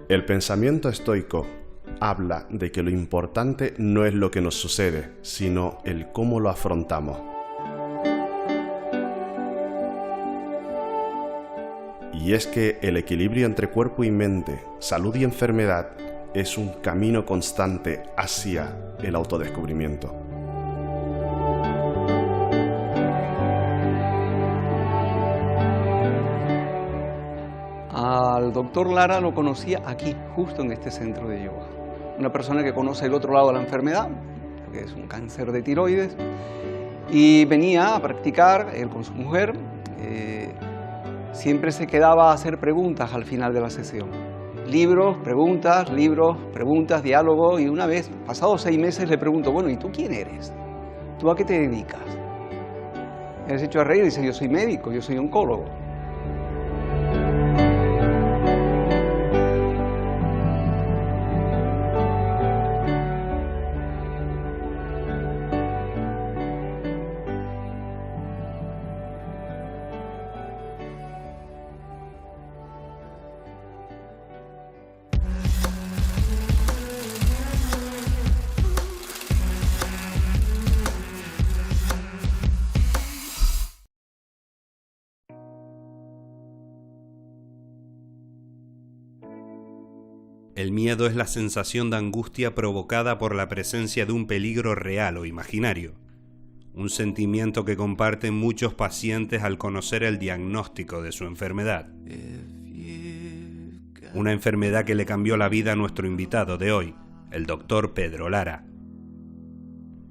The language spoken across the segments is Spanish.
El pensamiento estoico habla de que lo importante no es lo que nos sucede, sino el cómo lo afrontamos. Y es que el equilibrio entre cuerpo y mente, salud y enfermedad, es un camino constante hacia el autodescubrimiento. Al doctor Lara lo conocía aquí, justo en este centro de yoga. Una persona que conoce el otro lado de la enfermedad, que es un cáncer de tiroides, y venía a practicar él con su mujer. Siempre se quedaba a hacer preguntas al final de la sesión. Libros, preguntas, diálogo, y una vez, pasados 6 meses, le pregunto, bueno, ¿y tú quién eres? ¿Tú a qué te dedicas? Él se echó a reír y dice, yo soy médico, yo soy oncólogo. El miedo es la sensación de angustia provocada por la presencia de un peligro real o imaginario, un sentimiento que comparten muchos pacientes al conocer el diagnóstico de su enfermedad. Una enfermedad que le cambió la vida a nuestro invitado de hoy, el doctor Pedro Lara.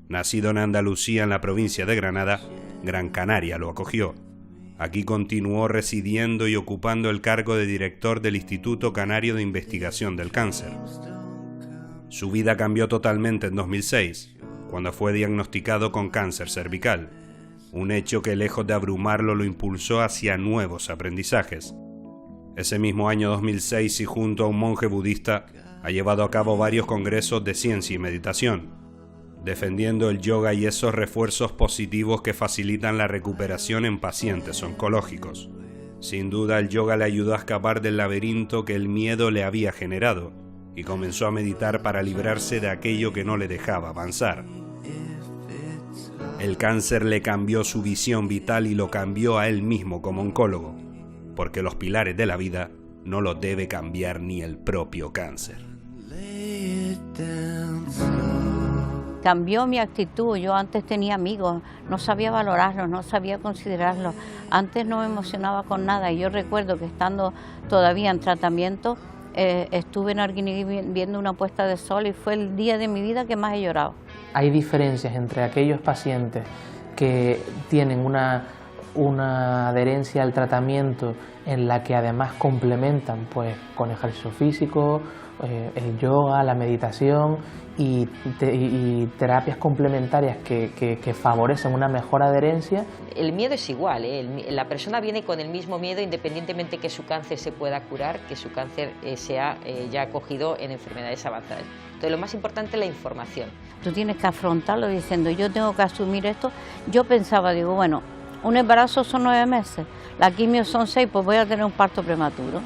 Nacido en Andalucía, en la provincia de Granada, Gran Canaria lo acogió. Aquí continuó residiendo y ocupando el cargo de director del Instituto Canario de Investigación del Cáncer. Su vida cambió totalmente en 2006, cuando fue diagnosticado con cáncer cervical, un hecho que lejos de abrumarlo lo impulsó hacia nuevos aprendizajes. Ese mismo año 2006, y junto a un monje budista, ha llevado a cabo varios congresos de ciencia y meditación, defendiendo el yoga y esos refuerzos positivos que facilitan la recuperación en pacientes oncológicos. Sin duda, el yoga le ayudó a escapar del laberinto que el miedo le había generado y comenzó a meditar para librarse de aquello que no le dejaba avanzar. El cáncer le cambió su visión vital y lo cambió a él mismo como oncólogo, porque los pilares de la vida no los debe cambiar ni el propio cáncer. Cambió mi actitud. Yo antes tenía amigos, no sabía valorarlos, no sabía considerarlos. Antes no me emocionaba con nada, y yo recuerdo que estando todavía en tratamiento, estuve en Arguineguín viendo una puesta de sol y fue el día de mi vida que más he llorado. Hay diferencias entre aquellos pacientes que tienen una adherencia al tratamiento en la que además complementan pues con ejercicio físico, el yoga, la meditación y terapias complementarias que favorecen una mejor adherencia. El miedo es igual, la persona viene con el mismo miedo independientemente que su cáncer se pueda curar, que su cáncer sea ya acogido en enfermedades avanzadas. Entonces lo más importante es la información. Tú tienes que afrontarlo diciendo, yo tengo que asumir esto. Yo pensaba, digo, bueno, un embarazo son 9 meses, la quimio son 6, pues voy a tener un parto prematuro.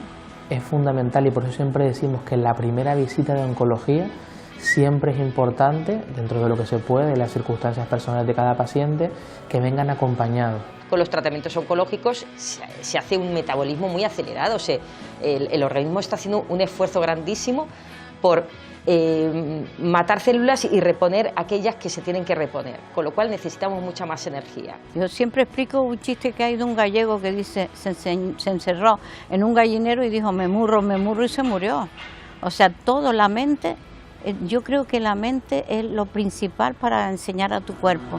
Es fundamental, y por eso siempre decimos que en la primera visita de oncología siempre es importante, dentro de lo que se puede, de las circunstancias personales de cada paciente, que vengan acompañados. Con los tratamientos oncológicos se hace un metabolismo muy acelerado, el organismo está haciendo un esfuerzo grandísimo por matar células y reponer aquellas que se tienen que reponer, con lo cual necesitamos mucha más energía. Yo siempre explico un chiste que hay de un gallego que dice, se encerró en un gallinero y dijo, me murro, y se murió. O sea, todo, la mente, yo creo que la mente es lo principal para enseñar a tu cuerpo.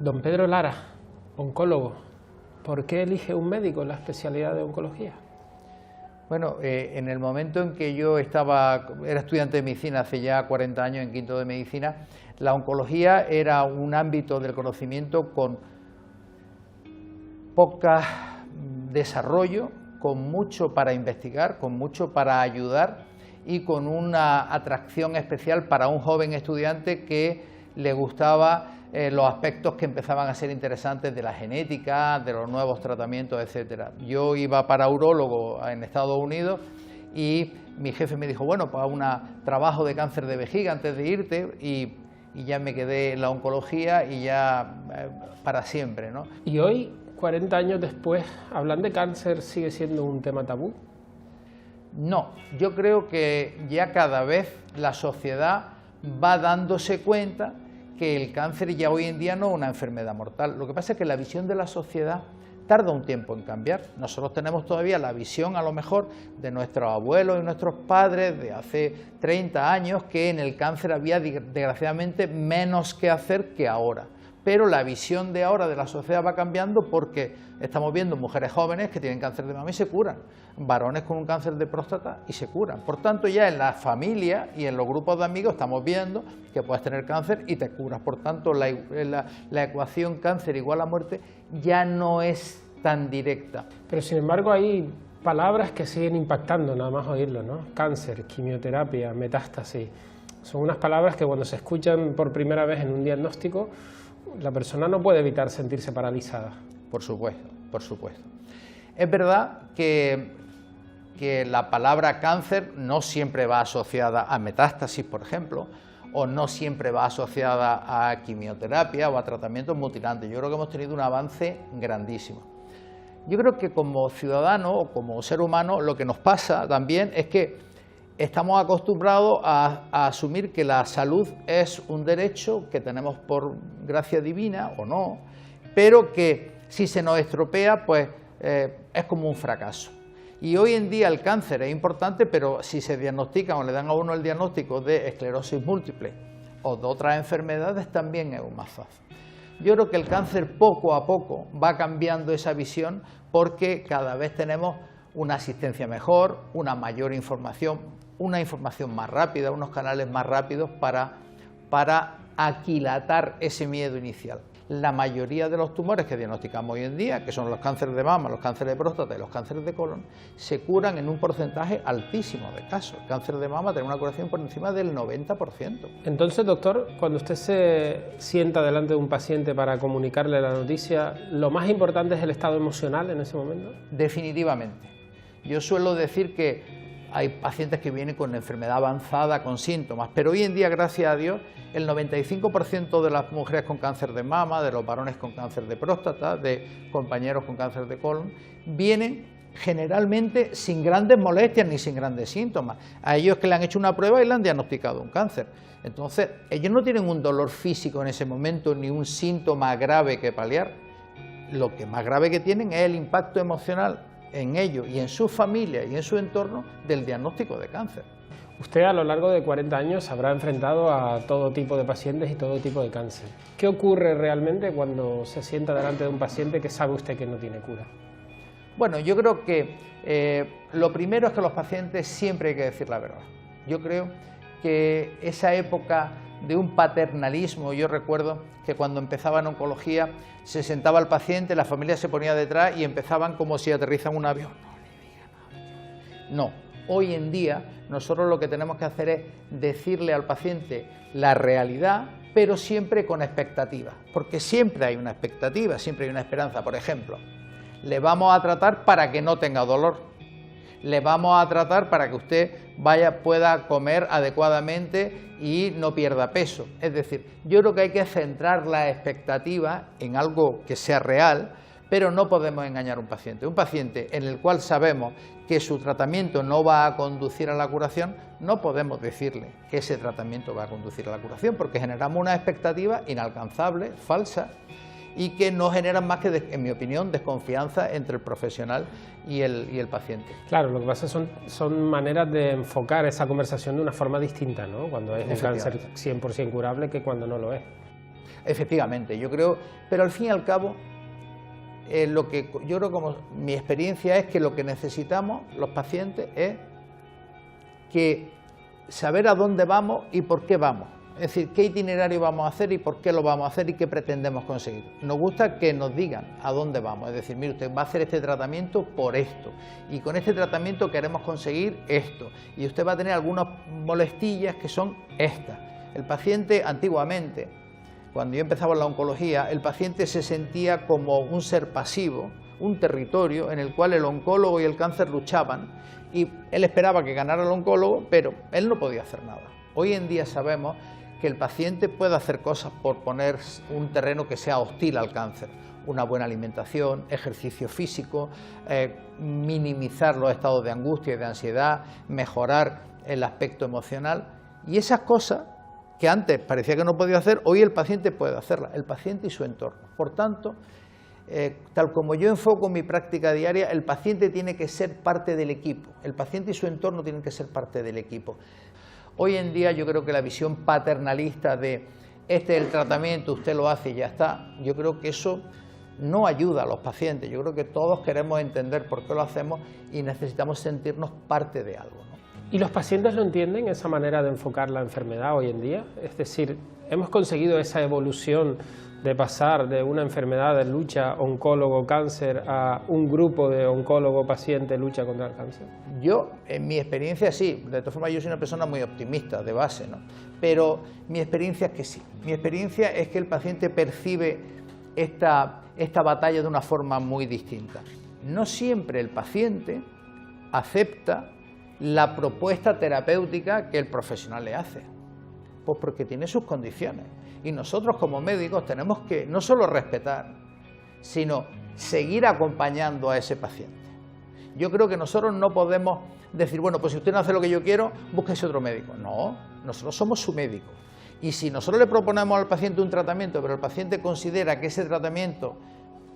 Don Pedro Lara, oncólogo, ¿por qué elige un médico la especialidad de oncología? Bueno, en el momento en que yo era estudiante de medicina hace ya 40 años en quinto de medicina, la oncología era un ámbito del conocimiento con poco desarrollo, con mucho para investigar, con mucho para ayudar y con una atracción especial para un joven estudiante que le gustaba los aspectos que empezaban a ser interesantes de la genética, de los nuevos tratamientos, etcétera. Yo iba para urólogo en Estados Unidos y mi jefe me dijo, bueno, pues un trabajo de cáncer de vejiga antes de irte, y ya me quedé en la oncología y ya para siempre, ¿no? Y hoy, 40 años después, ¿hablar de cáncer sigue siendo un tema tabú? No, yo creo que ya cada vez la sociedad va dándose cuenta que el cáncer ya hoy en día no es una enfermedad mortal. Lo que pasa es que la visión de la sociedad tarda un tiempo en cambiar. Nosotros tenemos todavía la visión, a lo mejor, de nuestros abuelos y nuestros padres de hace 30 años, que en el cáncer había, desgraciadamente, menos que hacer que ahora. Pero la visión de ahora de la sociedad va cambiando porque estamos viendo mujeres jóvenes que tienen cáncer de mama y se curan, varones con un cáncer de próstata y se curan. Por tanto, ya en la familia y en los grupos de amigos estamos viendo que puedes tener cáncer y te curas. Por tanto, la ecuación cáncer igual a muerte ya no es tan directa. Pero sin embargo hay palabras que siguen impactando, nada más oírlo, ¿no? Cáncer, quimioterapia, metástasis. Son unas palabras que cuando se escuchan por primera vez en un diagnóstico, la persona no puede evitar sentirse paralizada. Por supuesto, por supuesto. Es verdad que la palabra cáncer no siempre va asociada a metástasis, por ejemplo, o no siempre va asociada a quimioterapia o a tratamientos mutilantes. Yo creo que hemos tenido un avance grandísimo. Yo creo que como ciudadano o como ser humano lo que nos pasa también es que estamos acostumbrados a asumir que la salud es un derecho que tenemos por gracia divina o no, pero que si se nos estropea, pues es como un fracaso. Y hoy en día el cáncer es importante, pero si se diagnostica o le dan a uno el diagnóstico de esclerosis múltiple o de otras enfermedades, también es más fácil. Yo creo que el cáncer poco a poco va cambiando esa visión porque cada vez tenemos una asistencia mejor, una mayor información, una información más rápida, unos canales más rápidos para aquilatar ese miedo inicial. La mayoría de los tumores que diagnosticamos hoy en día, que son los cánceres de mama, los cánceres de próstata y los cánceres de colon, se curan en un porcentaje altísimo de casos. El cáncer de mama tiene una curación por encima del 90%. Entonces, doctor, cuando usted se sienta delante de un paciente para comunicarle la noticia, ¿lo más importante es el estado emocional en ese momento? Definitivamente. Yo suelo decir que hay pacientes que vienen con enfermedad avanzada, con síntomas, pero hoy en día, gracias a Dios, el 95% de las mujeres con cáncer de mama, de los varones con cáncer de próstata, de compañeros con cáncer de colon, vienen generalmente sin grandes molestias ni sin grandes síntomas. A ellos que le han hecho una prueba y le han diagnosticado un cáncer. Entonces, ellos no tienen un dolor físico en ese momento ni un síntoma grave que paliar. Lo que más grave que tienen es el impacto emocional en ellos y en su familia y en su entorno del diagnóstico de cáncer. Usted a lo largo de 40 años habrá enfrentado a todo tipo de pacientes y todo tipo de cáncer. ¿Qué ocurre realmente cuando se sienta delante de un paciente que sabe usted que no tiene cura? Bueno, yo creo que lo primero es que a los pacientes siempre hay que decir la verdad. Yo creo que esa época de un paternalismo, yo recuerdo que cuando empezaba en oncología se sentaba el paciente, la familia se ponía detrás y empezaban como si aterrizan un avión. No le diga nada. No, hoy en día nosotros lo que tenemos que hacer es decirle al paciente la realidad, pero siempre con expectativa, porque siempre hay una expectativa, siempre hay una esperanza. Por ejemplo, le vamos a tratar para que no tenga dolor. Le vamos a tratar para que usted pueda comer adecuadamente y no pierda peso. Es decir, yo creo que hay que centrar la expectativa en algo que sea real, pero no podemos engañar a un paciente. Un paciente en el cual sabemos que su tratamiento no va a conducir a la curación, no podemos decirle que ese tratamiento va a conducir a la curación, porque generamos una expectativa inalcanzable, falsa, y que no generan más que, en mi opinión, desconfianza entre el profesional y el paciente. Claro, lo que pasa son maneras de enfocar esa conversación de una forma distinta, ¿no? Cuando es un cáncer 100% curable que cuando no lo es. Efectivamente, yo creo, pero al fin y al cabo, yo creo como mi experiencia es que lo que necesitamos los pacientes es que saber a dónde vamos y por qué vamos. Es decir, qué itinerario vamos a hacer y por qué lo vamos a hacer y qué pretendemos conseguir. Nos gusta que nos digan a dónde vamos, es decir, mire, usted va a hacer este tratamiento por esto y con este tratamiento queremos conseguir esto y usted va a tener algunas molestillas que son estas. El paciente antiguamente, cuando yo empezaba en la oncología, el paciente se sentía como un ser pasivo, un territorio en el cual el oncólogo y el cáncer luchaban y él esperaba que ganara el oncólogo, pero él no podía hacer nada. Hoy en día sabemos que el paciente puede hacer cosas por poner un terreno que sea hostil al cáncer, una buena alimentación, ejercicio físico, minimizar los estados de angustia y de ansiedad, mejorar el aspecto emocional y esas cosas que antes parecía que no podía hacer, hoy el paciente puede hacerlas, el paciente y su entorno. Por tanto, tal como yo enfoco mi práctica diaria, el paciente tiene que ser parte del equipo, el paciente y su entorno tienen que ser parte del equipo. Hoy en día yo creo que la visión paternalista de este es el tratamiento, usted lo hace y ya está, yo creo que eso no ayuda a los pacientes. Yo creo que todos queremos entender por qué lo hacemos y necesitamos sentirnos parte de algo, ¿no? ¿Y los pacientes lo entienden, esa manera de enfocar la enfermedad hoy en día? Es decir, hemos conseguido esa evolución de pasar de una enfermedad de lucha oncólogo-cáncer a un grupo de oncólogo-paciente lucha contra el cáncer. Yo, en mi experiencia sí, de todas formas yo soy una persona muy optimista de base, ¿no? Pero mi experiencia es que sí, mi experiencia es que el paciente percibe esta batalla de una forma muy distinta. No siempre el paciente acepta la propuesta terapéutica que el profesional le hace, pues porque tiene sus condiciones. Y nosotros como médicos tenemos que no solo respetar, sino seguir acompañando a ese paciente. Yo creo que nosotros no podemos decir, bueno, pues si usted no hace lo que yo quiero, búsquese otro médico. No, nosotros somos su médico. Y si nosotros le proponemos al paciente un tratamiento, pero el paciente considera que ese tratamiento,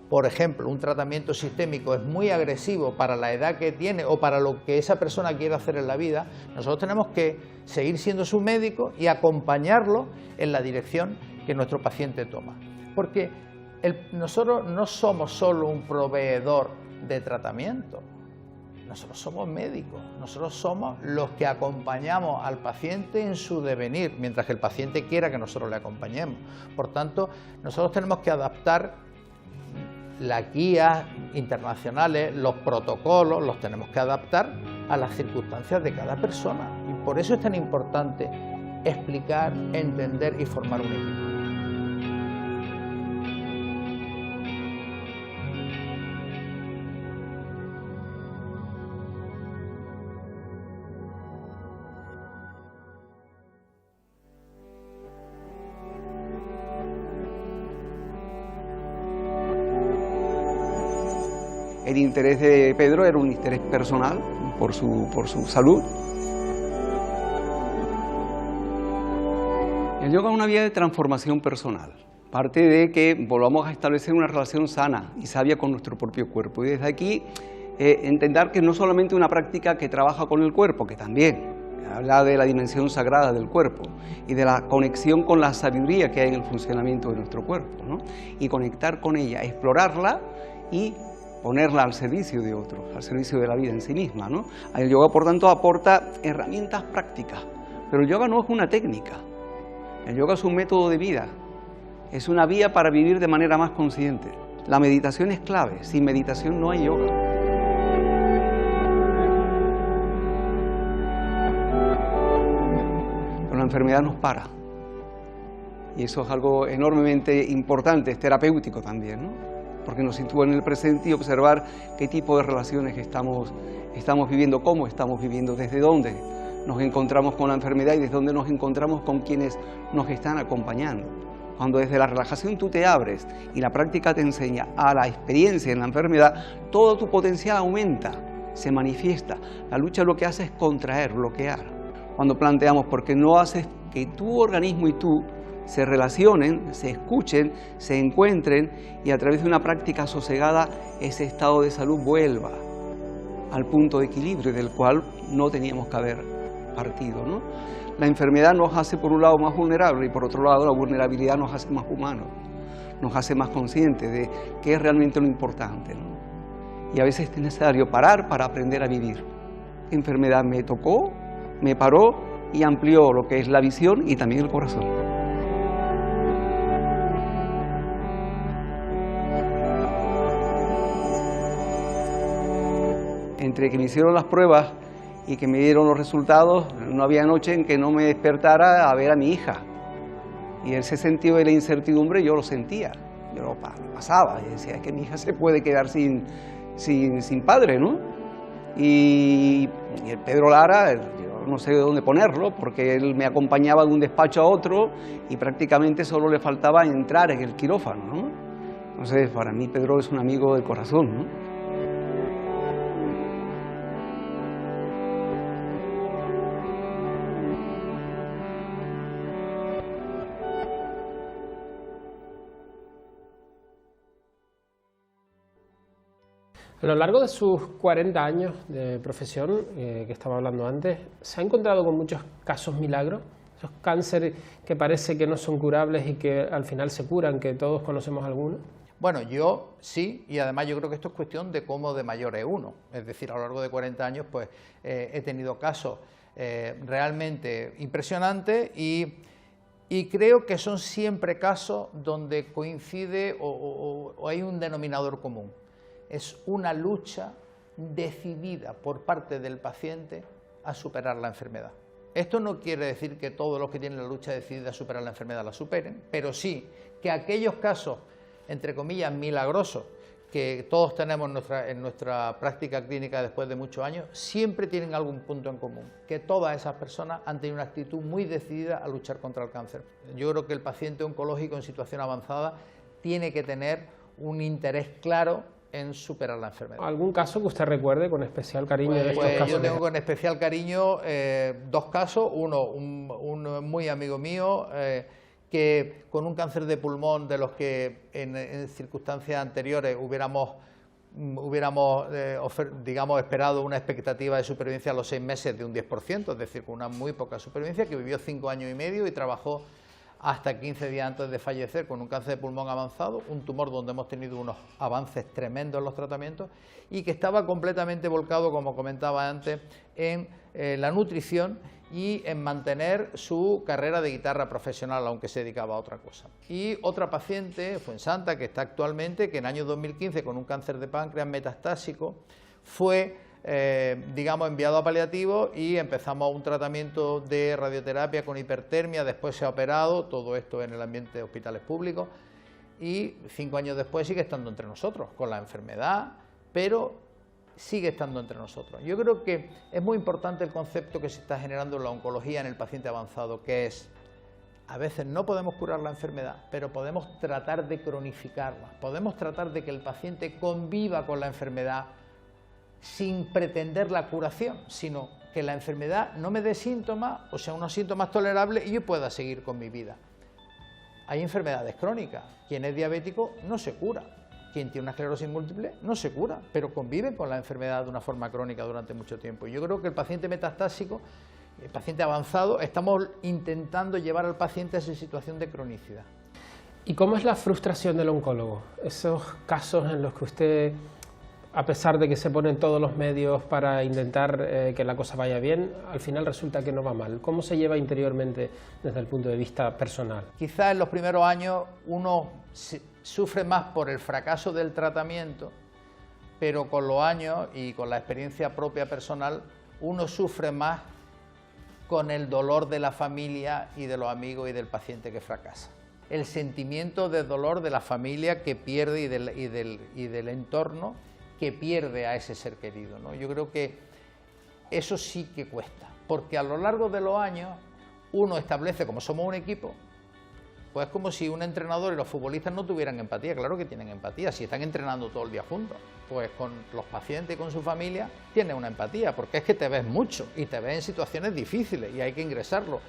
por ejemplo, un tratamiento sistémico es muy agresivo para la edad que tiene o para lo que esa persona quiere hacer en la vida, nosotros tenemos que seguir siendo su médico y acompañarlo en la dirección que nuestro paciente toma. Porque nosotros no somos solo un proveedor de tratamiento, nosotros somos médicos, nosotros somos los que acompañamos al paciente en su devenir, mientras que el paciente quiera que nosotros le acompañemos. Por tanto, nosotros tenemos que adaptar las guías internacionales, los protocolos, los tenemos que adaptar a las circunstancias de cada persona. Y por eso es tan importante explicar, entender y formar un equipo. El interés de Pedro era un interés personal por su salud. El yoga es una vía de transformación personal. Parte de que volvamos a establecer una relación sana y sabia con nuestro propio cuerpo. Y desde aquí entender que no solamente una práctica que trabaja con el cuerpo, que también habla de la dimensión sagrada del cuerpo y de la conexión con la sabiduría que hay en el funcionamiento de nuestro cuerpo, ¿no? Y conectar con ella, explorarla y ponerla al servicio de otros, al servicio de la vida en sí misma, ¿no? El yoga, por tanto, aporta herramientas prácticas, pero el yoga no es una técnica, el yoga es un método de vida, es una vía para vivir de manera más consciente. La meditación es clave, sin meditación no hay yoga. Pero la enfermedad nos para, y eso es algo enormemente importante, es terapéutico también, ¿no? Porque nos sitúa en el presente y observar qué tipo de relaciones estamos viviendo, cómo estamos viviendo, desde dónde nos encontramos con la enfermedad y desde dónde nos encontramos con quienes nos están acompañando. Cuando desde la relajación tú te abres y la práctica te enseña a la experiencia en la enfermedad, todo tu potencial aumenta, se manifiesta. La lucha lo que hace es contraer, bloquear. Cuando planteamos, porque no haces que tu organismo y tú se relacionen, se escuchen, se encuentren y a través de una práctica sosegada ese estado de salud vuelva al punto de equilibrio del cual no teníamos que haber partido, ¿no? La enfermedad nos hace por un lado más vulnerables y por otro lado la vulnerabilidad nos hace más humanos, nos hace más conscientes de qué es realmente lo importante, ¿no? Y a veces es necesario parar para aprender a vivir. La enfermedad me tocó, me paró y amplió lo que es la visión y también el corazón. Entre que me hicieron las pruebas y que me dieron los resultados, no había noche en que no me despertara a ver a mi hija. Y ese sentido de la incertidumbre yo lo sentía, yo lo pasaba, y decía, es que mi hija se puede quedar sin padre, ¿no? Y el Pedro Lara, yo no sé de dónde ponerlo, porque él me acompañaba de un despacho a otro y prácticamente solo le faltaba entrar en el quirófano, ¿no? Entonces, para mí Pedro es un amigo del corazón, ¿no? A lo largo de sus 40 años de profesión, que estaba hablando antes, ¿se ha encontrado con muchos casos milagros? Esos cánceres que parece que no son curables y que al final se curan, que todos conocemos algunos. Bueno, yo sí, y además yo creo que esto es cuestión de cómo de mayor es uno. Es decir, a lo largo de 40 años pues he tenido casos realmente impresionantes y creo que son siempre casos donde coincide o hay un denominador común. Es una lucha decidida por parte del paciente a superar la enfermedad. Esto no quiere decir que todos los que tienen la lucha decidida a superar la enfermedad la superen, pero sí que aquellos casos, entre comillas, milagrosos, que todos tenemos en nuestra práctica clínica después de muchos años, siempre tienen algún punto en común, que todas esas personas han tenido una actitud muy decidida a luchar contra el cáncer. Yo creo que el paciente oncológico en situación avanzada tiene que tener un interés claro en superar la enfermedad. ¿Algún caso que usted recuerde con especial cariño de estos casos? Yo tengo con especial cariño dos casos. Uno, un muy amigo mío que con un cáncer de pulmón de los que en circunstancias anteriores hubiéramos digamos, esperado una expectativa de supervivencia a los 6 meses de un 10%, es decir, con una muy poca supervivencia, que vivió 5 años y medio y trabajó hasta 15 días antes de fallecer con un cáncer de pulmón avanzado, un tumor donde hemos tenido unos avances tremendos en los tratamientos y que estaba completamente volcado, como comentaba antes, en la nutrición y en mantener su carrera de guitarra profesional, aunque se dedicaba a otra cosa. Y otra paciente, Fuensanta, que está actualmente, que en el año 2015 con un cáncer de páncreas metastásico fue digamos, enviado a paliativo y empezamos un tratamiento de radioterapia con hipertermia, después se ha operado, todo esto en el ambiente de hospitales públicos y 5 años después sigue estando entre nosotros, con la enfermedad, pero sigue estando entre nosotros. Yo creo que es muy importante el concepto que se está generando en la oncología en el paciente avanzado, que es, a veces no podemos curar la enfermedad, pero podemos tratar de cronificarla, podemos tratar de que el paciente conviva con la enfermedad sin pretender la curación, sino que la enfermedad no me dé síntomas, o sea, unos síntomas tolerables y yo pueda seguir con mi vida. Hay enfermedades crónicas, quien es diabético no se cura, quien tiene una esclerosis múltiple no se cura, pero convive con la enfermedad de una forma crónica durante mucho tiempo. Y yo creo que el paciente metastásico, el paciente avanzado, estamos intentando llevar al paciente a esa situación de cronicidad. ¿Y cómo es la frustración del oncólogo? Esos casos en los que usted, a pesar de que se ponen todos los medios para intentar que la cosa vaya bien, al final resulta que no va mal. ¿Cómo se lleva interiormente desde el punto de vista personal? Quizás en los primeros años uno sufre más por el fracaso del tratamiento, pero con los años y con la experiencia propia personal, uno sufre más con el dolor de la familia y de los amigos y del paciente que fracasa. El sentimiento de dolor de la familia que pierde y del entorno que pierde a ese ser querido, ¿no? Yo creo que eso sí que cuesta, porque a lo largo de los años uno establece, como somos un equipo, pues es como si un entrenador y los futbolistas no tuvieran empatía. Claro que tienen empatía, si están entrenando todo el día juntos, pues con los pacientes y con su familia tienen una empatía, porque es que te ves mucho y te ves en situaciones difíciles y hay que ingresarlo.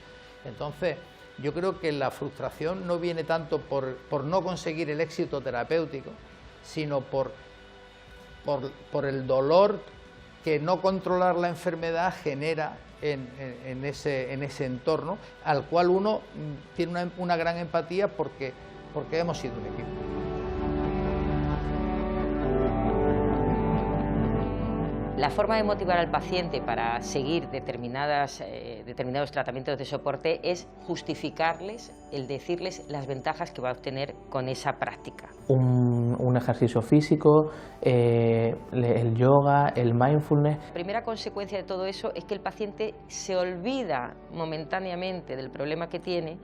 Entonces, yo creo que la frustración no viene tanto por no conseguir el éxito terapéutico, sino por el dolor que no controlar la enfermedad genera en ese entorno, al cual uno tiene una gran empatía porque hemos sido un equipo. La forma de motivar al paciente para seguir determinados tratamientos de soporte es justificarles, el decirles las ventajas que va a obtener con esa práctica. Un ejercicio físico, el yoga, el mindfulness. La primera consecuencia de todo eso es que el paciente se olvida momentáneamente del problema que tiene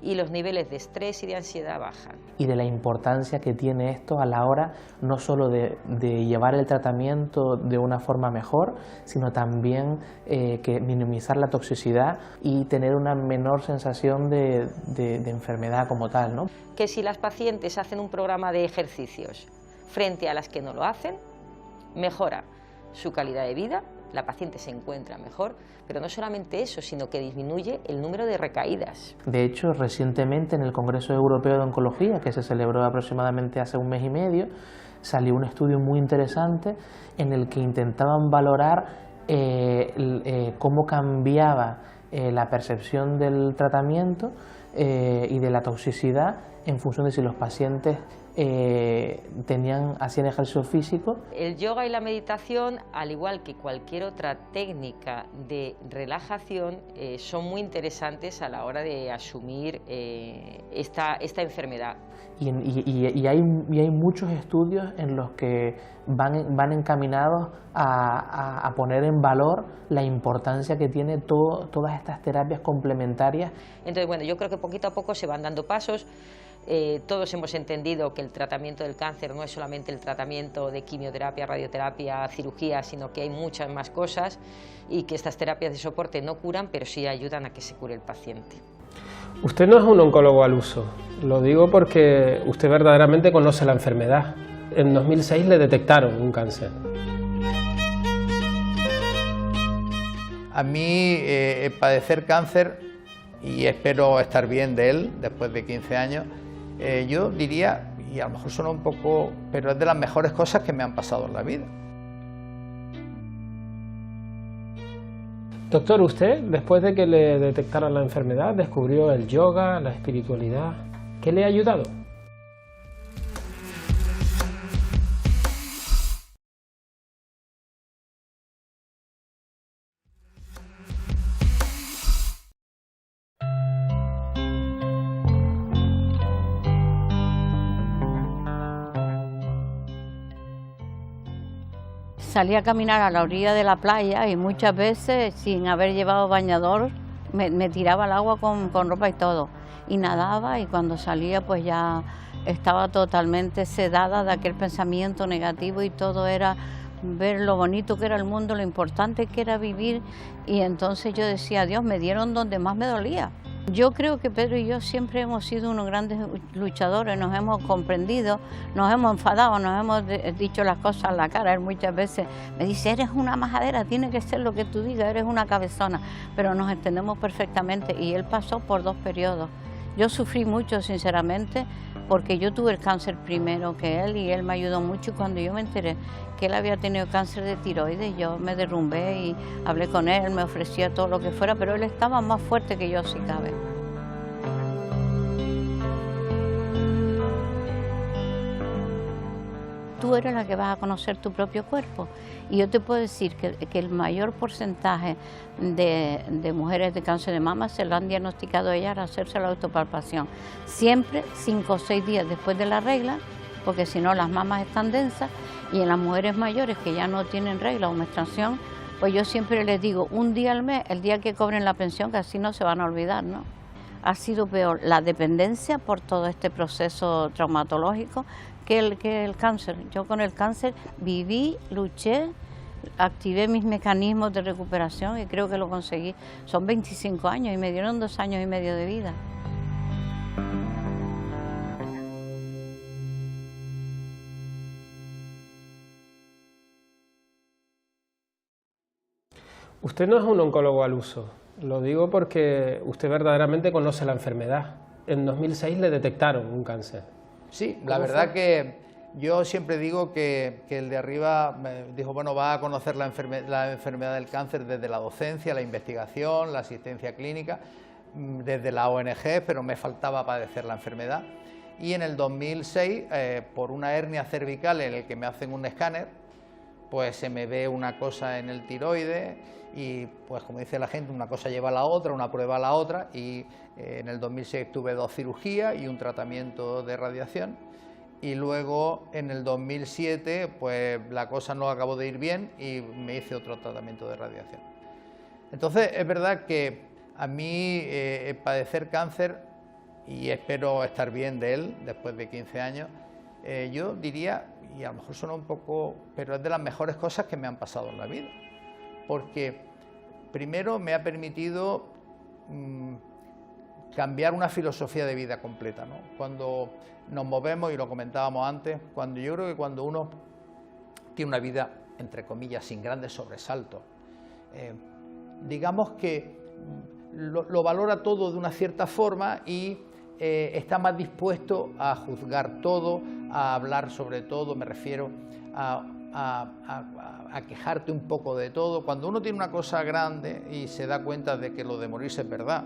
y los niveles de estrés y de ansiedad bajan. Y de la importancia que tiene esto a la hora no solo de llevar el tratamiento de una forma mejor, sino también que minimizar la toxicidad y tener una menor sensación de enfermedad como tal, ¿no? Que si las pacientes hacen un programa de ejercicios frente a las que no lo hacen, mejora su calidad de vida, la paciente se encuentra mejor, pero no solamente eso, sino que disminuye el número de recaídas. De hecho, recientemente en el Congreso Europeo de Oncología, que se celebró aproximadamente hace un mes y medio, salió un estudio muy interesante en el que intentaban valorar cómo cambiaba la percepción del tratamiento y de la toxicidad en función de si los pacientes hacían ejercicio físico. El yoga y la meditación, al igual que cualquier otra técnica de relajación, son muy interesantes a la hora de asumir esta enfermedad. Y hay muchos estudios en los que van encaminados a poner en valor la importancia que tiene todas estas terapias complementarias. Entonces, bueno, yo creo que poquito a poco se van dando pasos. Todos hemos entendido que el tratamiento del cáncer no es solamente el tratamiento de quimioterapia, radioterapia, cirugía, sino que hay muchas más cosas y que estas terapias de soporte no curan, pero sí ayudan a que se cure el paciente. Usted no es un oncólogo al uso, lo digo porque usted verdaderamente conoce la enfermedad. En 2006 le detectaron un cáncer. A mí padecer cáncer, y espero estar bien de él después de 15 años, yo diría, y a lo mejor suena un poco, pero es de las mejores cosas que me han pasado en la vida. Doctor, usted, después de que le detectaran la enfermedad, descubrió el yoga, la espiritualidad. ¿Qué le ha ayudado? Salí a caminar a la orilla de la playa y muchas veces, sin haber llevado bañador, me tiraba al agua con ropa y todo. Y nadaba, y cuando salía pues ya estaba totalmente sedada de aquel pensamiento negativo, y todo era ver lo bonito que era el mundo, lo importante que era vivir. Y entonces yo decía, Dios, me dieron donde más me dolía. Yo creo que Pedro y yo siempre hemos sido unos grandes luchadores, nos hemos comprendido, nos hemos enfadado, nos hemos dicho las cosas a la cara. Él muchas veces me dice, eres una majadera, tiene que ser lo que tú digas, eres una cabezona, pero nos entendemos perfectamente. Y él pasó por 2 periodos. Yo sufrí mucho, sinceramente, porque yo tuve el cáncer primero que él, y él me ayudó mucho. Y cuando yo me enteré que él había tenido cáncer de tiroides, yo me derrumbé y hablé con él, me ofrecía todo lo que fuera, pero él estaba más fuerte que yo, si cabe. Tú eres la que vas a conocer tu propio cuerpo, y yo te puedo decir que el mayor porcentaje de mujeres de cáncer de mama se lo han diagnosticado ellas al hacerse la autopalpación, siempre 5 o 6 días después de la regla, porque si no las mamas están densas. Y en las mujeres mayores que ya no tienen regla o menstruación, pues yo siempre les digo, un día al mes, el día que cobren la pensión, que así no se van a olvidar, ¿no? Ha sido peor la dependencia por todo este proceso traumatológico que el cáncer. Yo con el cáncer viví, luché, activé mis mecanismos de recuperación y creo que lo conseguí. Son 25 años y me dieron 2 años y medio de vida. Usted no es un oncólogo al uso, lo digo porque usted verdaderamente conoce la enfermedad. En 2006 le detectaron un cáncer. Sí, la verdad que yo siempre digo que el de arriba me dijo, bueno, va a conocer la enfermedad del cáncer desde la docencia, la investigación, la asistencia clínica, desde la ONG, pero me faltaba padecer la enfermedad. Y en el 2006, por una hernia cervical en el que me hacen un escáner, pues se me ve una cosa en el tiroides y, pues como dice la gente, una cosa lleva a la otra, una prueba a la otra, y en el 2006 tuve 2 cirugías y un tratamiento de radiación, y luego en el 2007 pues la cosa no acabó de ir bien y me hice otro tratamiento de radiación. Entonces es verdad que a mí padecer cáncer, y espero estar bien de él después de 15 años, yo diría, y a lo mejor suena un poco, pero es de las mejores cosas que me han pasado en la vida, porque primero me ha permitido cambiar una filosofía de vida completa, ¿no? Cuando nos movemos, y lo comentábamos antes, yo creo que cuando uno tiene una vida, entre comillas, sin grandes sobresaltos, digamos que lo valora todo de una cierta forma y está más dispuesto a juzgar todo, a hablar sobre todo, me refiero a quejarte un poco de todo. Cuando uno tiene una cosa grande y se da cuenta de que lo de morirse es verdad,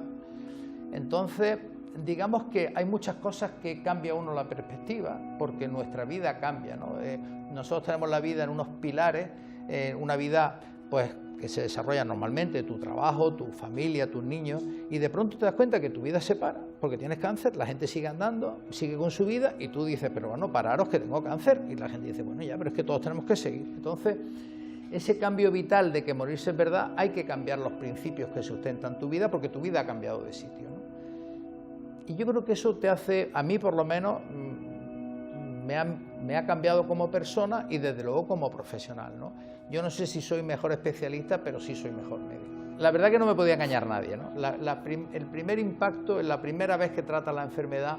entonces digamos que hay muchas cosas que cambia uno la perspectiva, porque nuestra vida cambia, ¿no? Nosotros tenemos la vida en unos pilares, una vida pues que se desarrolla normalmente, tu trabajo, tu familia, tus niños, y de pronto te das cuenta que tu vida se para porque tienes cáncer, la gente sigue andando, sigue con su vida, y tú dices, pero bueno, pararos que tengo cáncer, y la gente dice, bueno, ya, pero es que todos tenemos que seguir. Entonces, ese cambio vital de que morirse es verdad, hay que cambiar los principios que sustentan tu vida, porque tu vida ha cambiado de sitio, ¿no? Y yo creo que eso te hace, a mí por lo menos, me ha cambiado como persona y desde luego como profesional, ¿no? Yo no sé si soy mejor especialista, pero sí soy mejor médico. La verdad que no me podía engañar nadie, ¿no? El primer impacto, la primera vez que tratas la enfermedad,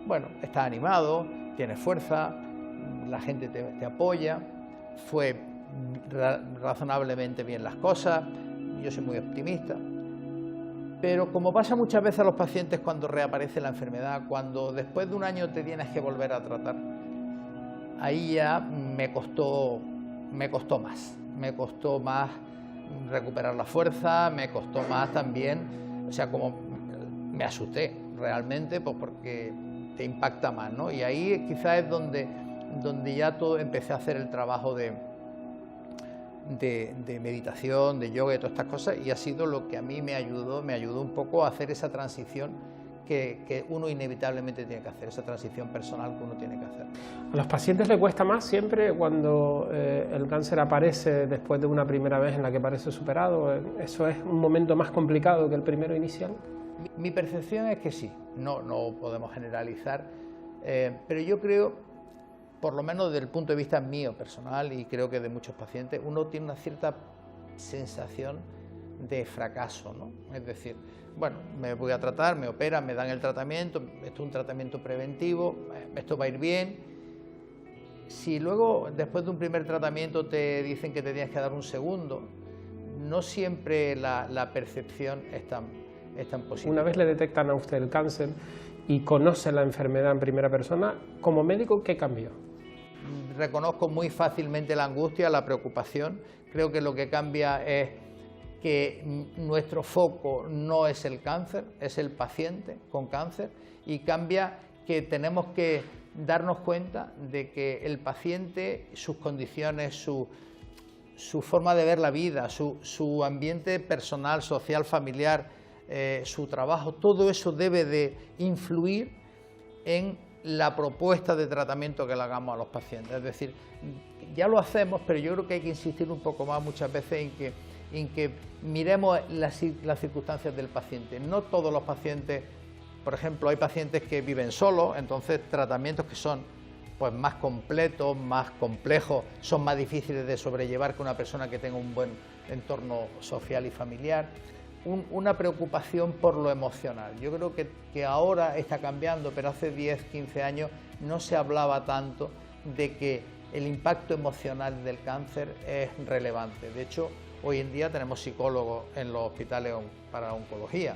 bueno, estás animado, tienes fuerza, la gente te apoya, fue razonablemente bien las cosas, yo soy muy optimista. Pero como pasa muchas veces a los pacientes cuando reaparece la enfermedad, cuando después de un año te tienes que volver a tratar, ahí ya me costó más recuperar la fuerza, me costó más también, o sea, como me asusté realmente, pues porque te impacta más, ¿no? Y ahí quizás es donde ya todo empecé a hacer el trabajo de meditación, de yoga y todas estas cosas, y ha sido lo que a mí me ayudó un poco a hacer esa transición que uno inevitablemente tiene que hacer, esa transición personal que uno tiene que hacer. ¿A los pacientes les cuesta más siempre cuando el cáncer aparece después de una primera vez en la que parece superado? ¿Eso es un momento más complicado que el primero inicial? Mi percepción es que sí, no podemos generalizar, pero yo creo, por lo menos desde el punto de vista mío personal y creo que de muchos pacientes, uno tiene una cierta sensación de fracaso, ¿no? Es decir, bueno, me voy a tratar, me operan, me dan el tratamiento, esto es un tratamiento preventivo, esto va a ir bien. Si luego, después de un primer tratamiento, te dicen que te tienes que dar un segundo, no siempre la percepción es tan positiva. Una vez le detectan a usted el cáncer y conoce la enfermedad en primera persona, como médico, ¿qué cambió? Reconozco muy fácilmente la angustia, la preocupación. Creo que lo que cambia es que nuestro foco no es el cáncer, es el paciente con cáncer, y cambia que tenemos que darnos cuenta de que el paciente, sus condiciones, su forma de ver la vida, su ambiente personal, social, familiar, su trabajo, todo eso debe de influir en la propuesta de tratamiento que le hagamos a los pacientes. Es decir, ya lo hacemos, pero yo creo que hay que insistir un poco más muchas veces en que miremos las circunstancias del paciente. No todos los pacientes, por ejemplo, hay pacientes que viven solos, entonces tratamientos que son pues más completos, más complejos, son más difíciles de sobrellevar que una persona que tenga un buen entorno social y familiar. Una preocupación por lo emocional. Yo creo que ahora está cambiando, pero hace 10, 15 años no se hablaba tanto de que el impacto emocional del cáncer es relevante. De hecho, hoy en día tenemos psicólogos en los hospitales para oncología.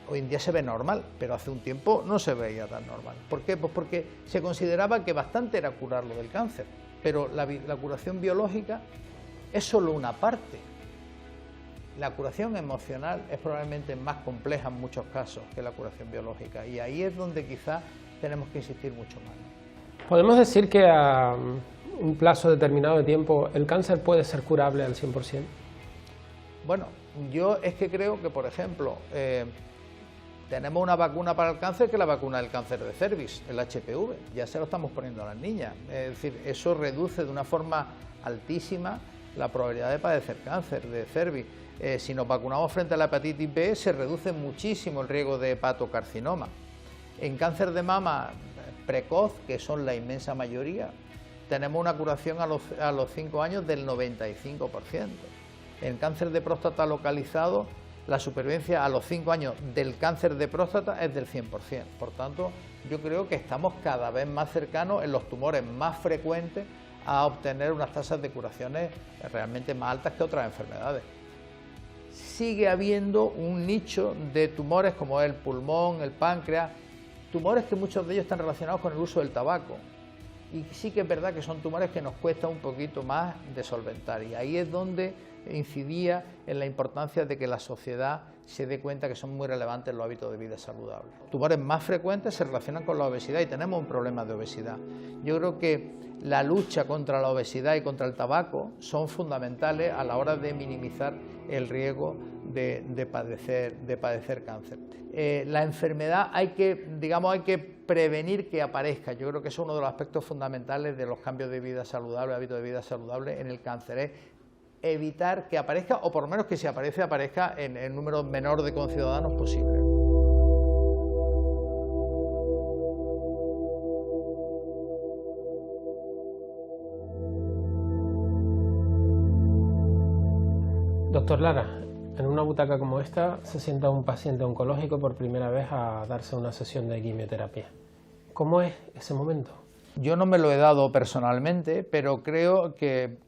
Hoy en día se ve normal, pero hace un tiempo no se veía tan normal. ¿Por qué? Pues porque se consideraba que bastante era curarlo del cáncer, pero la curación biológica es solo una parte. La curación emocional es probablemente más compleja en muchos casos que la curación biológica, y ahí es donde quizás tenemos que insistir mucho más. ¿Podemos decir que a un plazo determinado de tiempo el cáncer puede ser curable al 100%? Bueno, yo es que creo que, por ejemplo, tenemos una vacuna para el cáncer que es la vacuna del cáncer de cervix, el HPV, ya se lo estamos poniendo a las niñas. Es decir, eso reduce de una forma altísima la probabilidad de padecer cáncer de cervix. Si nos vacunamos frente a la hepatitis B, se reduce muchísimo el riesgo de hepatocarcinoma. En cáncer de mama precoz, que son la inmensa mayoría, tenemos una curación a los 5 años del 95%. En cáncer de próstata localizado, la supervivencia a los 5 años del cáncer de próstata es del 100%. Por tanto, yo creo que estamos cada vez más cercanos en los tumores más frecuentes a obtener unas tasas de curaciones realmente más altas que otras enfermedades. Sigue habiendo un nicho de tumores como el pulmón, el páncreas, tumores que muchos de ellos están relacionados con el uso del tabaco. Y sí que es verdad que son tumores que nos cuesta un poquito más de solventar, y ahí es donde incidía en la importancia de que la sociedad se dé cuenta que son muy relevantes los hábitos de vida saludables. Tumores más frecuentes se relacionan con la obesidad y tenemos un problema de obesidad. Yo creo que la lucha contra la obesidad y contra el tabaco son fundamentales a la hora de minimizar el riesgo de padecer cáncer. La enfermedad hay que prevenir que aparezca. Yo creo que es uno de los aspectos fundamentales de los cambios de vida saludable, hábitos de vida saludable en el cáncer, es evitar que aparezca, o por lo menos que si aparece, aparezca en el número menor de conciudadanos posible. Doctor Lara, en una butaca como esta se sienta un paciente oncológico por primera vez a darse una sesión de quimioterapia. ¿Cómo es ese momento? Yo no me lo he dado personalmente, pero creo que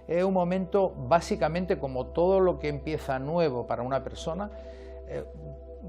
es un momento básicamente como todo lo que empieza nuevo para una persona,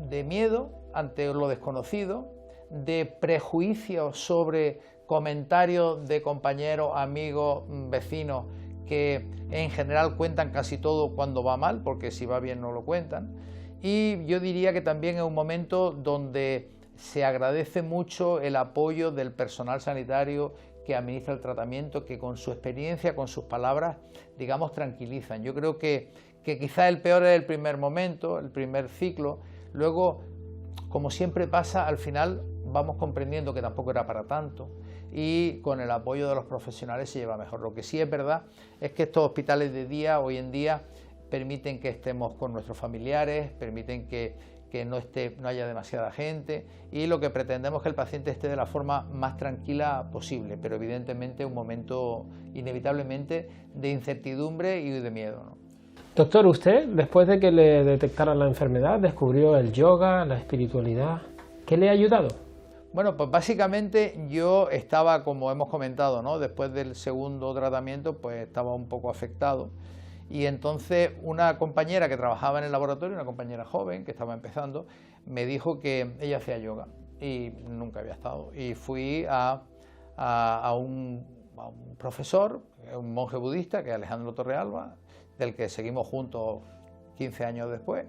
de miedo ante lo desconocido, de prejuicios sobre comentarios de compañeros, amigos, vecinos, que en general cuentan casi todo cuando va mal, porque si va bien no lo cuentan. Y yo diría que también es un momento donde se agradece mucho el apoyo del personal sanitario que administra el tratamiento, que con su experiencia, con sus palabras, digamos, tranquilizan. Yo creo que quizá el peor es el primer momento, el primer ciclo. Luego, como siempre pasa, al final vamos comprendiendo que tampoco era para tanto, y con el apoyo de los profesionales se lleva mejor. Lo que sí es verdad es que estos hospitales de día hoy en día permiten que estemos con nuestros familiares, permiten que no haya demasiada gente, y lo que pretendemos es que el paciente esté de la forma más tranquila posible, pero evidentemente un momento inevitablemente de incertidumbre y de miedo, ¿no? Doctor, usted, después de que le detectaran la enfermedad, descubrió el yoga, la espiritualidad. ¿Qué le ha ayudado? Bueno, pues básicamente yo estaba, como hemos comentado, ¿no? Después del segundo tratamiento, pues estaba un poco afectado. Y entonces una compañera que trabajaba en el laboratorio, una compañera joven que estaba empezando, me dijo que ella hacía yoga y nunca había estado. Y fui a un profesor, un monje budista, que es Alejandro Torrealba, del que seguimos juntos 15 años después,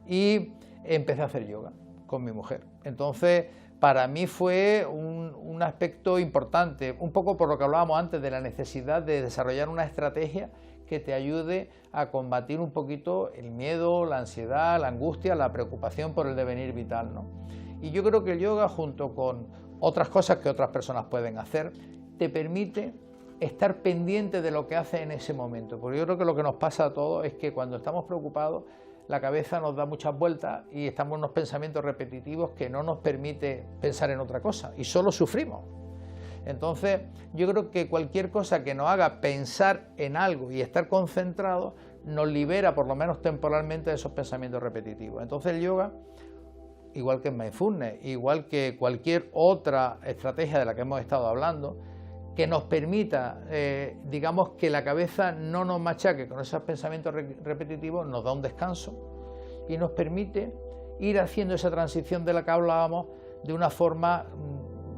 y empecé a hacer yoga con mi mujer. Entonces, para mí fue un aspecto importante, un poco por lo que hablábamos antes de la necesidad de desarrollar una estrategia que te ayude a combatir un poquito el miedo, la ansiedad, la angustia, la preocupación por el devenir vital, ¿no? Y yo creo que el yoga, junto con otras cosas que otras personas pueden hacer, te permite estar pendiente de lo que haces en ese momento. Porque yo creo que lo que nos pasa a todos es que cuando estamos preocupados, la cabeza nos da muchas vueltas y estamos en unos pensamientos repetitivos que no nos permite pensar en otra cosa, y solo sufrimos. Entonces, yo creo que cualquier cosa que nos haga pensar en algo y estar concentrados nos libera, por lo menos temporalmente, de esos pensamientos repetitivos. Entonces el yoga, igual que el mindfulness, igual que cualquier otra estrategia de la que hemos estado hablando, que nos permita, digamos, que la cabeza no nos machaque con esos pensamientos repetitivos, nos da un descanso y nos permite ir haciendo esa transición de la que hablábamos de una forma,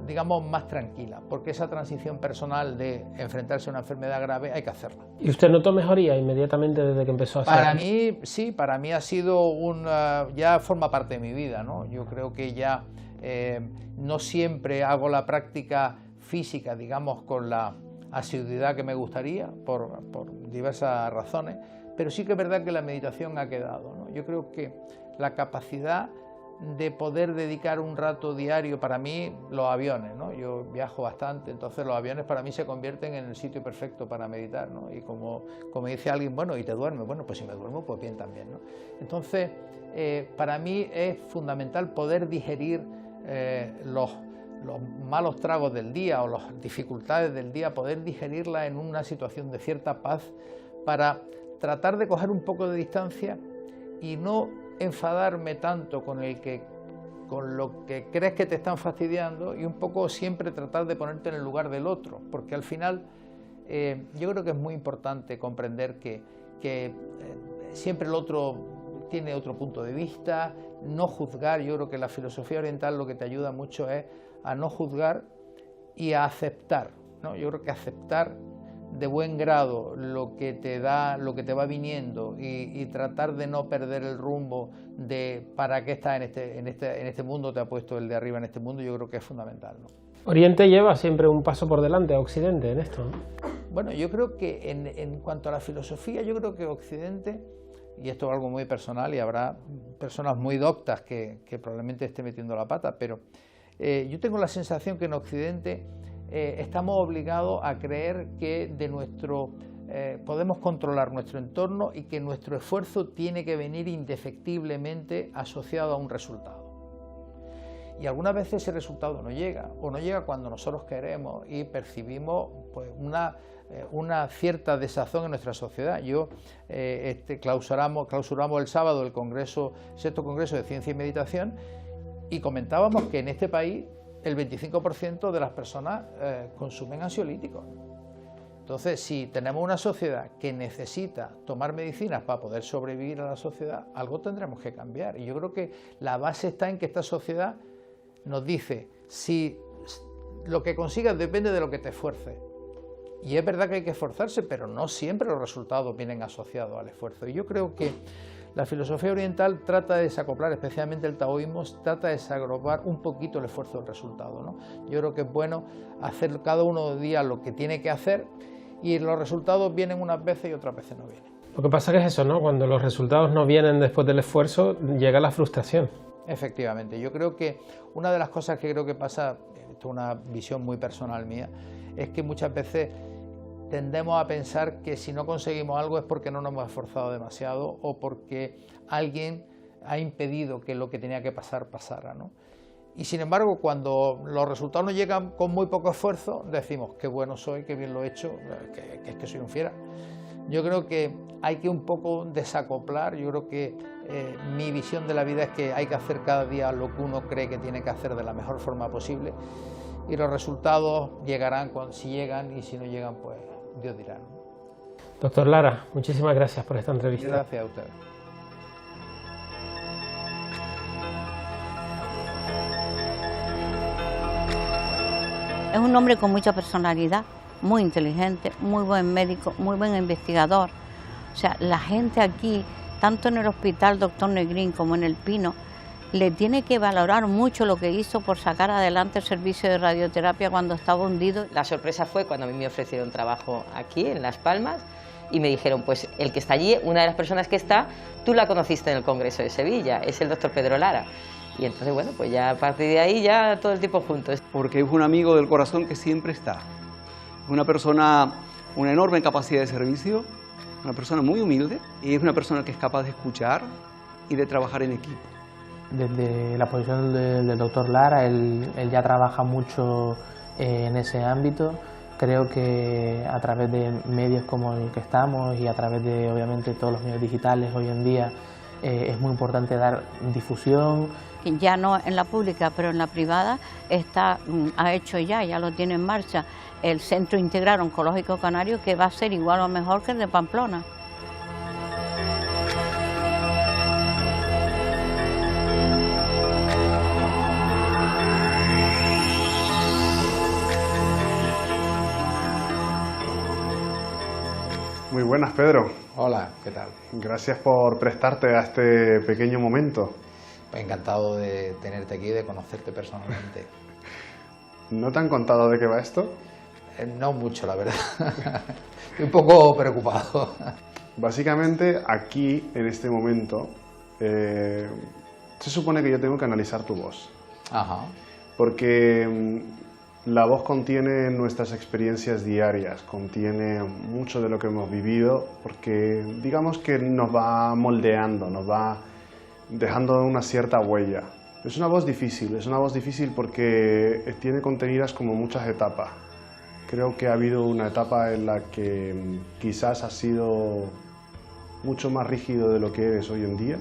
digamos, más tranquila, porque esa transición personal de enfrentarse a una enfermedad grave hay que hacerla. ¿Y usted notó mejoría inmediatamente desde que empezó a hacer? Para mí, sí, para mí ha sido ya forma parte de mi vida, ¿no? Yo creo que ya no siempre hago la práctica física, digamos, con la asiduidad que me gustaría, por diversas razones, pero sí que es verdad que la meditación ha quedado, ¿no? Yo creo que la capacidad de poder dedicar un rato diario, para mí, los aviones, ¿no? Yo viajo bastante, entonces los aviones para mí se convierten en el sitio perfecto para meditar, ¿no? Y como dice alguien, bueno, ¿y te duermes? Bueno, pues si me duermo, pues bien también, ¿no? Entonces, para mí es fundamental poder digerir los malos tragos del día o las dificultades del día, poder digerirlas en una situación de cierta paz para tratar de coger un poco de distancia y no enfadarme tanto con lo que crees que te están fastidiando, y un poco siempre tratar de ponerte en el lugar del otro, porque al final yo creo que es muy importante comprender que siempre el otro tiene otro punto de vista, no juzgar. Yo creo que la filosofía oriental lo que te ayuda mucho es a no juzgar y a aceptar, ¿no? Yo creo que aceptar de buen grado lo que te va viniendo y tratar de no perder el rumbo de para qué estás en este mundo, te ha puesto el de arriba en este mundo, yo creo que es fundamental, ¿no? Oriente lleva siempre un paso por delante a Occidente en esto, ¿no? Bueno, yo creo que en cuanto a la filosofía, yo creo que Occidente, y esto es algo muy personal y habrá personas muy doctas que probablemente estén metiendo la pata, pero yo tengo la sensación que en Occidente estamos obligados a creer que podemos controlar nuestro entorno y que nuestro esfuerzo tiene que venir indefectiblemente asociado a un resultado. Y algunas veces ese resultado no llega, o no llega cuando nosotros queremos, y percibimos pues, una cierta desazón en nuestra sociedad. Clausuramos el sábado el sexto Congreso de Ciencia y Meditación, y comentábamos que en este país el 25% de las personas consumen ansiolíticos. Entonces, si tenemos una sociedad que necesita tomar medicinas para poder sobrevivir a la sociedad, algo tendremos que cambiar. Y yo creo que la base está en que esta sociedad nos dice, si lo que consigas depende de lo que te esfuerces. Y es verdad que hay que esforzarse, pero no siempre los resultados vienen asociados al esfuerzo. Y yo creo que la filosofía oriental trata de desacoplar, especialmente el taoísmo, trata de desagrupar un poquito el esfuerzo del resultado, ¿no? Yo creo que es bueno hacer cada uno de los días lo que tiene que hacer, y los resultados vienen unas veces y otras veces no vienen. Lo que pasa que es eso, ¿no? Cuando los resultados no vienen después del esfuerzo, llega la frustración. Efectivamente, yo creo que una de las cosas que creo que pasa, esto es una visión muy personal mía, es que muchas veces tendemos a pensar que si no conseguimos algo es porque no nos hemos esforzado demasiado o porque alguien ha impedido que lo que tenía que pasar pasara, ¿no? Y sin embargo, cuando los resultados nos llegan con muy poco esfuerzo, decimos qué bueno soy, qué bien lo he hecho, que es que soy un fiera. Yo creo que hay que un poco desacoplar. Yo creo que mi visión de la vida es que hay que hacer cada día lo que uno cree que tiene que hacer de la mejor forma posible, y los resultados llegarán si llegan, y si no llegan, pues Dios dirá, ¿no? Doctor Lara, muchísimas gracias por esta entrevista. Gracias a usted. Es un hombre con mucha personalidad, muy inteligente, muy buen médico, muy buen investigador. O sea, la gente aquí, tanto en el hospital Dr. Negrín como en el Pino, le tiene que valorar mucho lo que hizo por sacar adelante el servicio de radioterapia cuando estaba hundido. La sorpresa fue cuando a mí me ofrecieron trabajo aquí, en Las Palmas, y me dijeron, pues el que está allí, una de las personas que está, tú la conociste en el Congreso de Sevilla, es el doctor Pedro Lara. Y entonces, bueno, pues ya a partir de ahí ya todo el tiempo juntos. Porque es un amigo del corazón que siempre está. Es una persona, una enorme capacidad de servicio, una persona muy humilde, y es una persona que es capaz de escuchar y de trabajar en equipo. Desde la posición del doctor Lara, él ya trabaja mucho en ese ámbito. Creo que a través de medios como el que estamos y a través de, obviamente, todos los medios digitales hoy en día, es muy importante dar difusión. Ya no en la pública, pero en la privada ha hecho ya lo tiene en marcha el Centro Integral Oncológico Canario, que va a ser igual o mejor que el de Pamplona. Muy buenas, Pedro. Hola, ¿qué tal? Gracias por prestarte a este pequeño momento. Pues encantado de tenerte aquí y de conocerte personalmente. ¿No te han contado de qué va esto? No mucho, la verdad. Estoy un poco preocupado. Básicamente, aquí, en este momento, se supone que yo tengo que analizar tu voz. Ajá. Porque la voz contiene nuestras experiencias diarias, contiene mucho de lo que hemos vivido, porque digamos que nos va moldeando, nos va dejando una cierta huella. Es una voz difícil porque tiene contenidas como muchas etapas. Creo que ha habido una etapa en la que quizás has sido mucho más rígido de lo que eres hoy en día.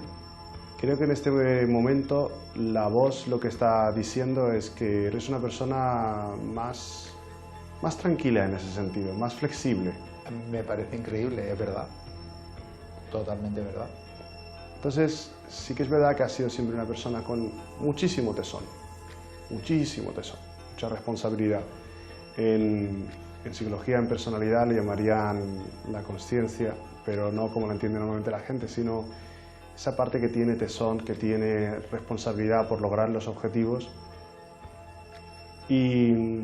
Creo que en este momento la voz lo que está diciendo es que eres una persona más tranquila en ese sentido, más flexible. Me parece increíble, es verdad. Totalmente verdad. Entonces, sí que es verdad que has sido siempre una persona con muchísimo tesón, mucha responsabilidad. En psicología, en personalidad, le llamarían la consciencia, pero no como la entiende normalmente la gente, sino esa parte que tiene tesón, que tiene responsabilidad por lograr los objetivos y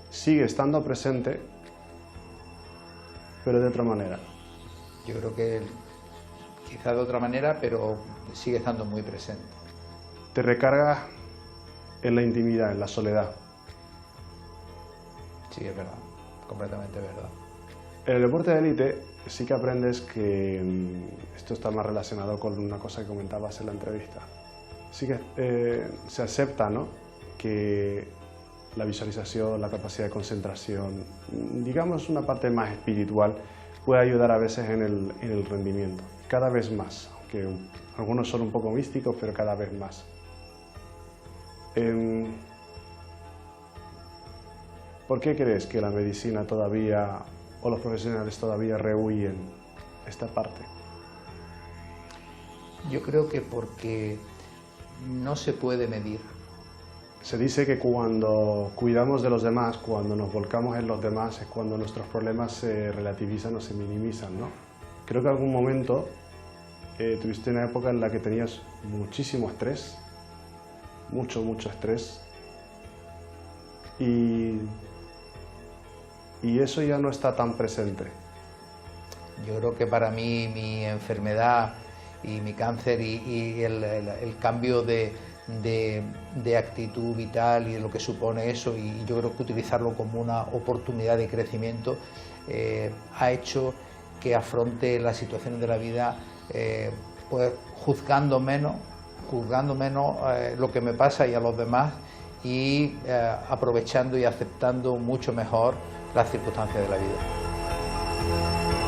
sigue estando presente, pero de otra manera. Yo creo que quizá de otra manera, pero sigue estando muy presente. Te recargas en la intimidad, en la soledad. Sí, es verdad, completamente verdad. En el deporte de élite sí que aprendes que esto está más relacionado con una cosa que comentabas en la entrevista. Sí que se acepta, ¿no?, que la visualización, la capacidad de concentración, digamos una parte más espiritual, puede ayudar a veces en el rendimiento. Cada vez más, aunque algunos son un poco místicos, pero cada vez más. ¿Por qué crees que la medicina todavía, o los profesionales todavía rehuyen esta parte? Yo creo que porque no se puede medir. Se dice que cuando cuidamos de los demás, cuando nos volcamos en los demás, es cuando nuestros problemas se relativizan o se minimizan, ¿no? Creo que en algún momento tuviste una época en la que tenías muchísimo estrés, mucho estrés, y eso ya no está tan presente. Yo creo que para mí mi enfermedad y mi cáncer y el cambio de actitud vital y lo que supone eso, y yo creo que utilizarlo como una oportunidad de crecimiento ha hecho que afronte las situaciones de la vida pues juzgando menos lo que me pasa y a los demás, y aprovechando y aceptando mucho mejor las circunstancias de la vida.